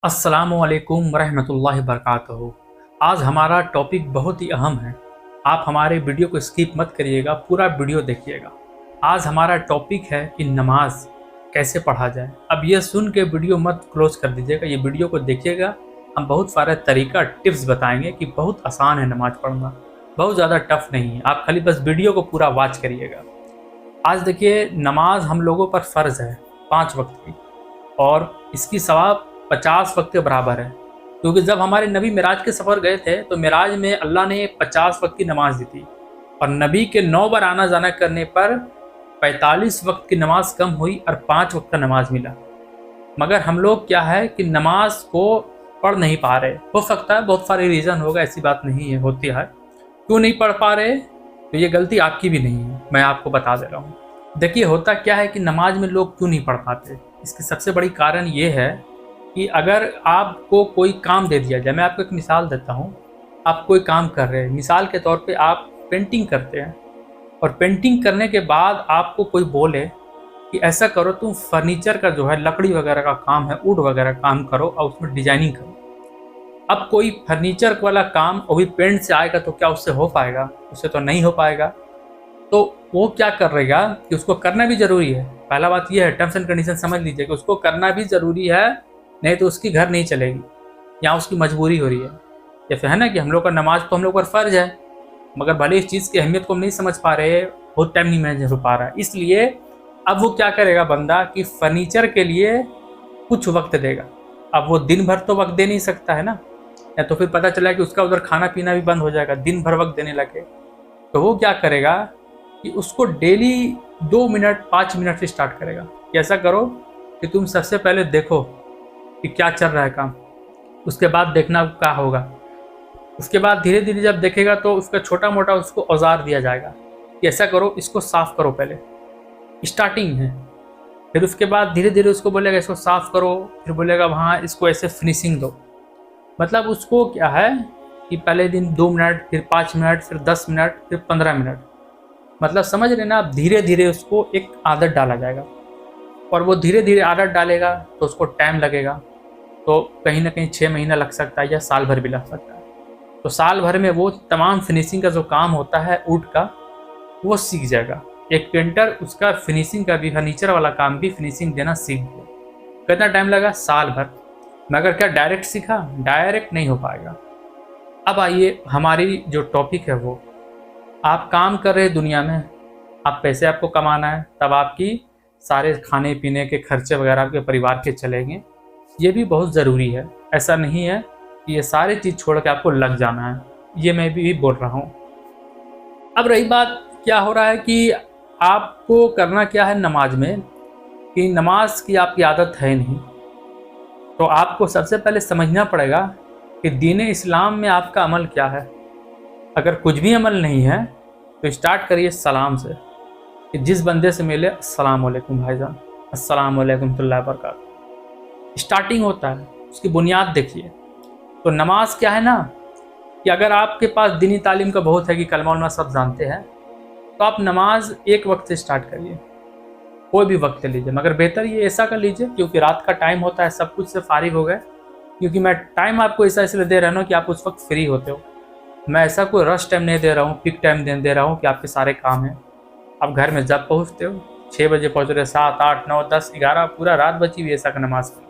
अस्सलामुअलैकुम वरहमतुल्लाहि वबरकातुहू। आज हमारा टॉपिक बहुत ही अहम है। आप हमारे वीडियो को स्किप मत करिएगा, पूरा वीडियो देखिएगा। आज हमारा टॉपिक है कि नमाज कैसे पढ़ा जाए। अब ये सुन के वीडियो मत क्लोज कर दीजिएगा, ये वीडियो को देखिएगा। हम बहुत सारे तरीका टिप्स बताएंगे कि बहुत आसान है नमाज पढ़ना, बहुत ज़्यादा टफ नहीं है। आप खाली बस वीडियो को पूरा वॉच करिएगा। आज देखिए, नमाज हम लोगों पर फ़र्ज़ है 5 वक्त की, और इसकी सवाब 50 वक्त के बराबर है। क्योंकि जब हमारे नबी मिराज के सफ़र गए थे तो मिराज में अल्लाह ने 50 वक्त की नमाज दी थी, और नबी के 9 बार आना जाना करने पर 45 वक्त की नमाज कम हुई और 5 वक्त का नमाज मिला। मगर हम लोग क्या है कि नमाज को पढ़ नहीं पा रहे। हो सकता है बहुत सारे रीज़न होगा, ऐसी बात नहीं है, होती है। क्यों नहीं पढ़ पा रहे? तो ये गलती आपकी भी नहीं है, मैं आपको बता दे रहा हूँ। देखिए, होता क्या है कि नमाज में लोग क्यों नहीं पढ़ पाते, इसकी सबसे बड़ी कारण ये है कि अगर आपको कोई काम दे दिया जाए। मैं आपको एक मिसाल देता हूँ। आप कोई काम कर रहे हैं, मिसाल के तौर पे आप पेंटिंग करते हैं, और पेंटिंग करने के बाद आपको कोई बोले कि ऐसा करो, तुम फर्नीचर का जो है लकड़ी वगैरह का काम है, वुड वगैरह काम करो और उसमें डिजाइनिंग करो। अब कोई फर्नीचर वाला काम वो भी पेंट से आएगा तो क्या उससे हो पाएगा? उससे तो नहीं हो पाएगा। तो वो क्या करेगा कि उसको करना भी ज़रूरी है। पहला बात ये है, टर्म्स एंड कंडीशन समझ लीजिए कि उसको करना भी ज़रूरी है, नहीं तो उसकी घर नहीं चलेगी, या उसकी मजबूरी हो रही है। जैसे है ना कि हम लोग का नमाज तो हम लोग पर फ़र्ज है, मगर भले इस चीज़ की अहमियत को हम नहीं समझ पा रहे, बहुत टाइम नहीं मैनेज हो पा रहा है। इसलिए अब वो क्या करेगा बंदा कि फर्नीचर के लिए कुछ वक्त देगा। अब वो दिन भर तो वक्त दे नहीं सकता है ना, या तो फिर पता चला कि उसका उधर खाना पीना भी बंद हो जाएगा, दिन भर वक्त देने लगे। तो वो क्या करेगा कि उसको डेली 2 मिनट 5 मिनट से स्टार्ट करेगा कि ऐसा करो कि तुम सबसे पहले देखो कि क्या चल रहा है काम, उसके बाद देखना क्या होगा। उसके बाद धीरे धीरे जब देखेगा तो उसका छोटा मोटा उसको औजार दिया जाएगा कि ऐसा करो, इसको साफ़ करो, पहले स्टार्टिंग है। फिर उसके बाद धीरे धीरे उसको बोलेगा इसको साफ़ करो, फिर बोलेगा वहाँ इसको ऐसे फिनिशिंग दो। मतलब उसको क्या है कि पहले दिन 2 मिनट, फिर 5 मिनट, फिर 10 मिनट, फिर 15 मिनट। मतलब समझ रहे ना आप, धीरे धीरे उसको एक आदत डाला जाएगा, और वो धीरे धीरे आदत डालेगा तो उसको टाइम लगेगा। तो कहीं ना कहीं 6 महीना लग सकता है या साल भर भी लग सकता है। तो साल भर में वो तमाम फिनिशिंग का जो काम होता है वुड का, वो सीख जाएगा। एक पेंटर उसका फिनिशिंग का भी, फर्नीचर वाला काम भी फिनिशिंग देना सीख गया। कितना टाइम लगा? साल भर। मगर क्या डायरेक्ट सीखा? डायरेक्ट नहीं हो पाएगा। अब आइए, हमारी जो टॉपिक है वो, आप काम कर रहे दुनिया में, आप पैसे आपको कमाना है, तब आपकी सारे खाने पीने के खर्चे वगैरह आपके परिवार के चलेंगे, ये भी बहुत ज़रूरी है। ऐसा नहीं है कि ये सारी चीज़ छोड़ के आपको लग जाना है, ये मैं भी बोल रहा हूँ। अब रही बात, क्या हो रहा है कि आपको करना क्या है नमाज में, कि नमाज की आपकी आदत है नहीं, तो आपको सबसे पहले समझना पड़ेगा कि दीन इस्लाम में आपका अमल क्या है। अगर कुछ भी अमल नहीं है तो स्टार्ट करिए सलाम से, कि जिस बंदे से मिले अस्सलाम वालेकुम भाईजान, अस्सलाम वालेकुम रहमतुल्लाहि व बरकातहू। स्टार्टिंग होता है, उसकी बुनियाद देखिए। तो नमाज क्या है ना, कि अगर आपके पास दीनी तालीम का बहुत है कि कलमा उलमा सब जानते हैं, तो आप नमाज एक वक्त से स्टार्ट करिए, कोई भी वक्त ले लीजिए। मगर बेहतर ये ऐसा कर लीजिए क्योंकि रात का टाइम होता है, सब कुछ से फारिग हो गए। क्योंकि मैं टाइम आपको ऐसा इसलिए दे रहा हूँ कि आप उस वक्त फ्री होते हो। मैं ऐसा कोई रश टाइम नहीं दे रहा हूँ, पिक टाइम दे रहा हूँ कि आपके सारे काम हैं। आप घर में जब पहुँचते हो, 6 बजे पहुँच रहे, 7 8 9 10 11 पूरा रात बची हुई ऐसा का नमाज़ पढ़िए।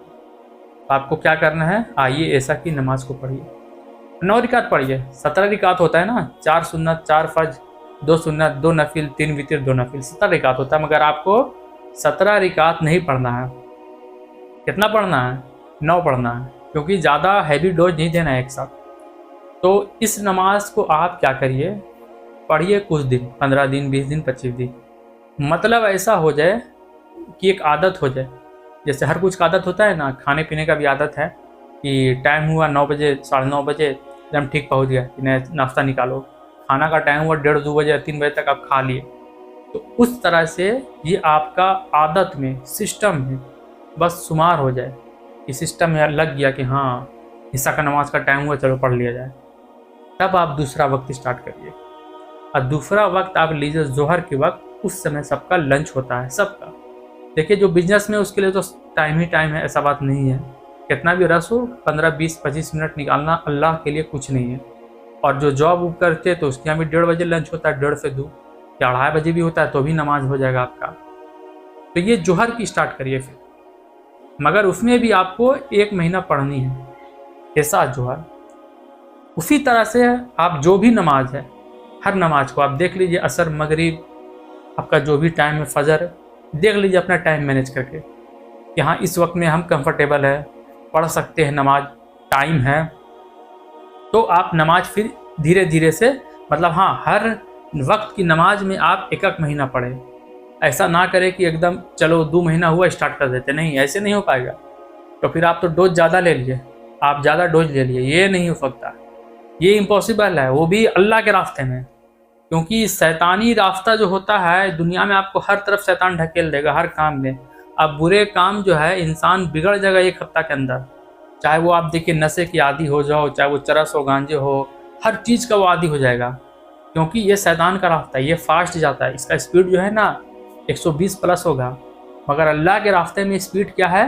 तो आपको क्या करना है, आइए ऐसा की नमाज को पढ़िए। 9 रिकात पढ़िए। 17 रिकात होता है ना, 4 सुन्नत 4 फर्ज, 2 सुन्नत 2 नफिल, 3 वितर 2 नफिल, 17 रिकात होता है। मगर आपको 17 रिकात नहीं पढ़ना है। कितना पढ़ना है? 9 पढ़ना है, क्योंकि ज़्यादा हैवी डोज नहीं देना है एक साथ। तो इस नमाज को आप क्या करिए, पढ़िए कुछ दिन, 15 दिन 20 दिन 25 दिन। मतलब ऐसा हो जाए कि एक आदत हो जाए। जैसे हर कुछ का आदत होता है ना, खाने पीने का भी आदत है कि टाइम हुआ 9 बजे 9:30 बजे एकदम ठीक पहुंच गया कि नहीं, नाश्ता निकालो। खाना का टाइम हुआ 1:30 2 बजे 3 बजे तक आप खा लिए। तो उस तरह से ये आपका आदत में, सिस्टम में बस शुमार हो जाए कि सिस्टम में लग गया कि हाँ हिस्सा का नमाज का टाइम हुआ, चलो पढ़ लिया जाए। तब आप दूसरा वक्त स्टार्ट करिए। और दूसरा वक्त आप लीजिए जोहर के वक्त। उस समय सबका लंच होता है, सबका। देखिए, जो बिजनेस में उसके लिए तो टाइम ही टाइम है, ऐसा बात नहीं है। कितना भी रस हो 15, 20, 25 मिनट निकालना अल्लाह के लिए कुछ नहीं है। और जो जॉब वॉब करते हैं तो उसके यहाँ भी 1:30 बजे लंच होता है, 1:30 से 2 या 2:30 बजे भी होता है, तो भी नमाज हो जाएगा आपका। तो ये जोहर की स्टार्ट करिए फिर, मगर उसमें भी आपको 1 महीना पढ़नी है ऐसा जोहर। उसी तरह से आप जो भी नमाज है, हर नमाज को आप देख लीजिए, असर, मगरिब, आपका जो भी टाइम है, फजर, देख लीजिए अपना टाइम मैनेज करके, यहाँ इस वक्त में हम कंफर्टेबल है, पढ़ सकते हैं नमाज, टाइम है, तो आप नमाज फिर धीरे धीरे से, मतलब हाँ, हर वक्त की नमाज में आप 1 महीना पढ़े। ऐसा ना करें कि एकदम चलो 2 महीना हुआ स्टार्ट कर देते, नहीं, ऐसे नहीं हो पाएगा। तो फिर आप तो डोज ज़्यादा ले लिए, आप ज़्यादा डोज ले लिए, ये नहीं हो सकता, ये इम्पॉसिबल है, वो भी अल्लाह के रास्ते में। क्योंकि शैतानी रास्ता जो होता है दुनिया में, आपको हर तरफ शैतान ढकेल देगा, हर काम में। अब बुरे काम जो है, इंसान बिगड़ जाएगा 1 हफ्ता के अंदर, चाहे वो आप देखिए नशे की आदी हो जाओ, चाहे वो चरस हो, गांजे हो, हर चीज़ का वो आदी हो जाएगा। क्योंकि ये शैतान का रास्ता है, ये फास्ट जाता है, इसका स्पीड जो है ना 120 प्लस होगा। मगर अल्लाह के रास्ते में स्पीड क्या है,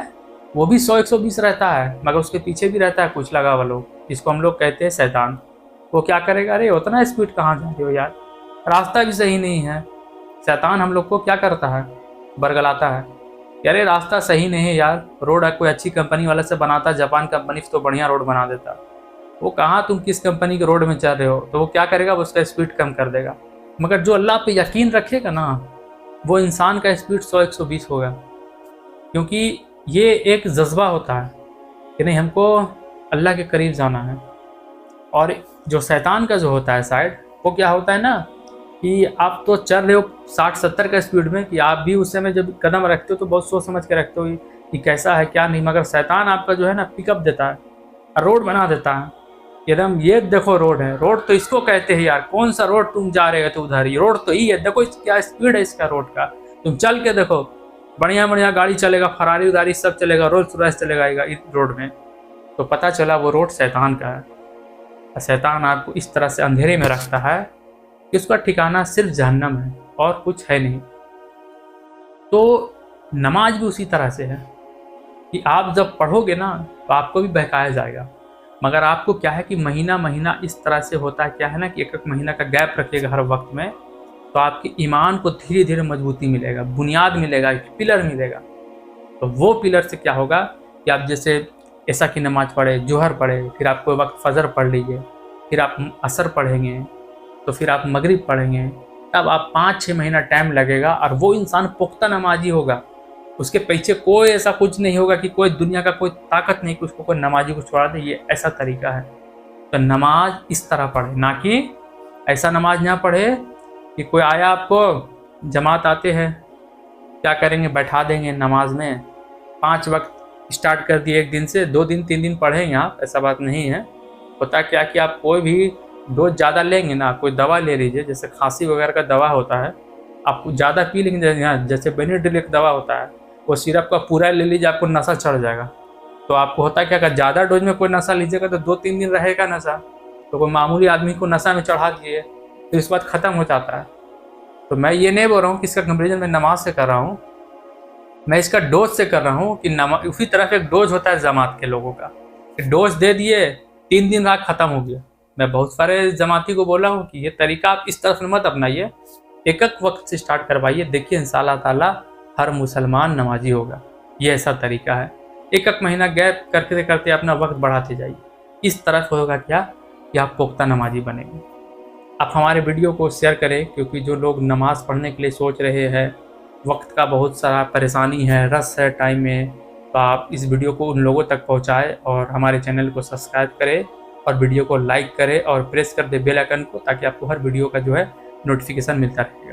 वो भी 100-120 रहता है, मगर उसके पीछे भी रहता है कुछ लगा हुआ लोग, जिसको हम लोग कहते हैं शैतान। वो क्या करेगा, अरे उतना स्पीड कहाँ जा रहे हो यार, रास्ता भी सही नहीं है। शैतान हम लोग को क्या करता है, बरगलाता है, अरे रास्ता सही नहीं है यार, रोड है कोई अच्छी कंपनी वाले से बनाता, जापान कंपनी से तो बढ़िया रोड बना देता, वो कहाँ तुम किस कंपनी के रोड में चल रहे हो, तो वो क्या करेगा, वो उसका स्पीड कम कर देगा। मगर जो अल्लाह पे यकीन रखेगा ना, वो इंसान का स्पीड 100-120 होगा। क्योंकि ये एक जज्बा होता है कि नहीं, हमको अल्लाह के करीब जाना है। और जो शैतान का जो होता है साइड, वो क्या होता है ना, कि आप तो चल रहे हो 60-70 का स्पीड में, कि आप भी उस समय जब कदम रखते हो तो बहुत सोच समझ के रखते हो कि कैसा है क्या नहीं। मगर शैतान आपका जो है ना पिकअप देता है, रोड बना देता है, एकदम ये देखो रोड है, रोड तो इसको कहते हैं यार, कौन सा रोड तुम जा रहे हो, तो उधर ही रोड तो ही है, देखो क्या स्पीड है इसका रोड का, तुम चल के देखो, बढ़िया बढ़िया गाड़ी चलेगा, फरारी उरारी सब चलेगा, रोल्स रॉयस चलेगा इस रोड में। तो पता चला वो रोड शैतान का है। शैतान आपको इस तरह से अंधेरे में रखता है कि उसका ठिकाना सिर्फ जहन्नम है और कुछ है नहीं। तो नमाज भी उसी तरह से है कि आप जब पढ़ोगे ना तो आपको भी बहकाया जाएगा, मगर आपको क्या है कि महीना महीना इस तरह से होता है, क्या है ना कि 1 महीना का गैप रखिएगा हर वक्त में, तो आपके ईमान को धीरे धीरे मजबूती मिलेगा, बुनियाद मिलेगा, एक पिलर मिलेगा। तो वो पिलर से क्या होगा कि आप जैसे ऐसा की नमाज पढ़े, जोहर पढ़े, फिर आप कोई वक्त फजर पढ़ लीजिए, फिर आप असर पढ़ेंगे, तो फिर आप मगरिब पढ़ेंगे, तब आप 5-6 महीना टाइम लगेगा, और वो इंसान पुख्ता नमाजी होगा। उसके पीछे कोई ऐसा कुछ नहीं होगा कि कोई दुनिया का कोई ताकत नहीं कि उसको कोई नमाजी को छोड़ा दे, ये ऐसा तरीका है। तो नमाज इस तरह पढ़े, ना कि ऐसा नमाज ना पढ़े कि कोई आया, आपको जमात आते हैं क्या करेंगे, बैठा देंगे नमाज में, 5 वक्त स्टार्ट कर दिए, 1 दिन से 2 दिन 3 दिन पढ़ेंगे आप, ऐसा बात नहीं है। होता क्या कि आप कोई भी डोज ज़्यादा लेंगे ना, कोई दवा ले लीजिए, जैसे खांसी वगैरह का दवा होता है, आप ज़्यादा पी लेंगे, जैसे बेनिड्रिल का दवा होता है, वो सिरप का पूरा ले लीजिए, आपको नशा चढ़ जाएगा। तो आपको होता क्या, अगर ज़्यादा डोज में कोई नशा लीजिएगा तो 2-3 दिन रहेगा नशा, तो कोई मामूली आदमी को नशा में चढ़ा दिए तो इस बात ख़त्म हो जाता है। तो मैं ये नहीं बोल रहा हूँ कि इसका कंपेरिजन मैं नमाज से कर रहा हूँ, मैं इसका डोज से कर रहा हूँ कि नमाज उसी तरह से एक डोज होता है जमात के लोगों का, डोज दे दिए, 3 दिन रात ख़त्म हो गया। मैं बहुत सारे जमाती को बोला हूँ कि ये तरीका आप इस तरफ मत अपनाइए, 1 वक्त से स्टार्ट करवाइए, देखिए इंशाअल्लाह ताला हर मुसलमान नमाजी होगा। ये ऐसा तरीका है, 1 महीना गैप करते करते अपना वक्त बढ़ाते जाइए, इस तरफ होगा क्या कि आप पुख्ता नमाजी बनेंगे। आप हमारे वीडियो को शेयर करें, क्योंकि जो लोग नमाज़ पढ़ने के लिए सोच रहे हैं, वक्त का बहुत सारा परेशानी है, रस है टाइम में, तो आप इस वीडियो को उन लोगों तक पहुंचाएं और हमारे चैनल को सब्सक्राइब करें और वीडियो को लाइक करें और प्रेस कर दे बेल आइकन को, ताकि आपको हर वीडियो का जो है नोटिफिकेशन मिलता रहे।